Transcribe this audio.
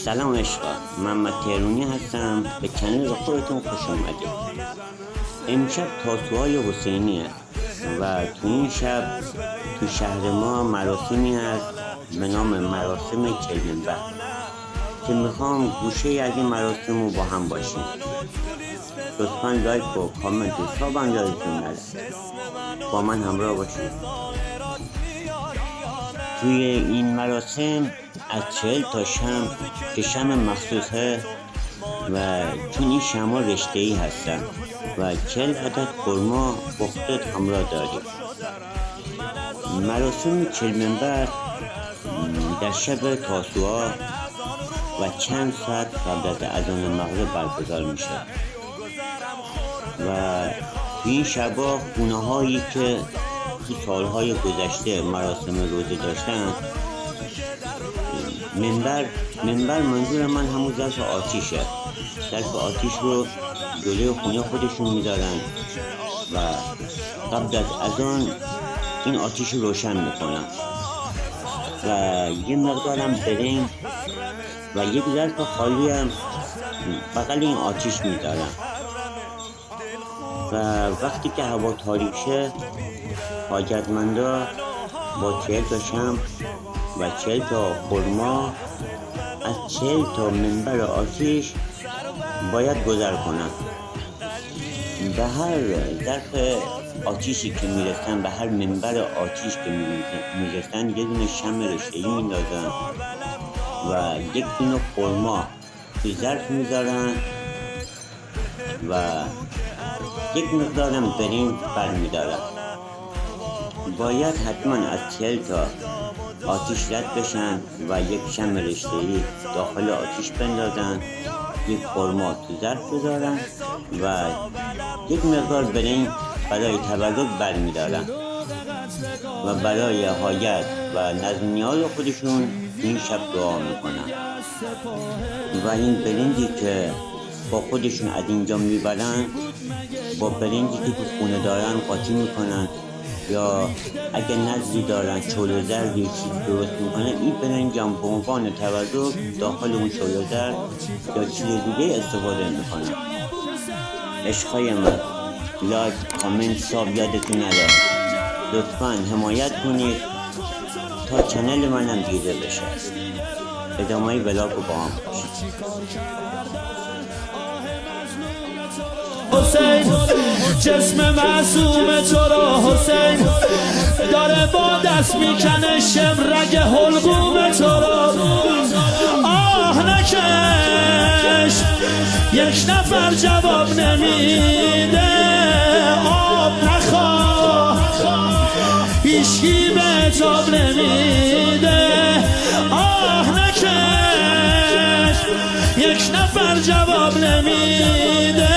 سلام عشقا، محمد تهرونی هستم. به کانال خودتون خوش اومدید. امشب تاسوهای حسینیه و تو این شب تو شهر ما مراسمی هست به نام مراسم چلمنبر که میخوام گوشه از این مراسم رو با هم باشیم. لطفا لایک و کامنت و ساب هم یادتون نره. با من همراه باشید. توی این مراسم از 40 تا شمع که شمع مخصوصه و چون این شمع رشته‌ای هستن و 40 عدد خرما پخته همراه داریم. مراسم چلمنبر در شب تاسوعا و چند ساعت قبل از اذان مغرب برگزار میشه و این شبا خونه‌هایی که تو سالهای گذشته مراسم روزه داشتن منبر منظور من همون ظرف آتیشه. ظرف آتیش رو جلوی خونه خودشون میدارن و قبل از اذان این آتیش رو روشن میکنن و یه مقدارم برنج و یک ظرف خالی هم بغل این آتیش میدارن و وقتی که هوا تاریک شه حاجتمندا با 40 تا شمع و 40 تا خرما از 40 تا منبر آتیش باید گذر کنند. به هر ظرف آتیشی که میرسن، به هر منبر آتیش که میرسن یه دونه شمع رشته‌ای میندازن و یک دونه خرما تو ظرف میذارن و یک مقدارم برنج برمیدارن. باید حتما از 40 تا آتیش رد بشن و یک شمع رشته‌ای داخل آتیش بندازن، یک خرما تو ظرف بذارن و یک مقدار برنج برای تولد برمیدارن و برای حاجت و نظم نیاز خودشون این شب دعا میکنن و این برنجی که با خودشون از اینجا میبرن با برنجی که تو خونه دارن قاطی میکنن یا اگه نزدی دارن چوله زردی چیز درست میکنن، این برنج هم به عنوان تولد داخل اون چوله زرد یا چیز دیگه استفاده میکنن. عشقای من، لایک کامنت ساب یادتون نره. لطفا حمایت کنید تا چنل منم دیده بشه. ادامه ولاگ رو با هم باشید. حسین جسم معصوم تو را حسین داره با دست میکنه شمرگ حلقوم تو را. آه نکش یک نفر جواب نمیده، آب نخواه هیچکی به جواب نمیده. آه نکش یک نفر جواب نمیده،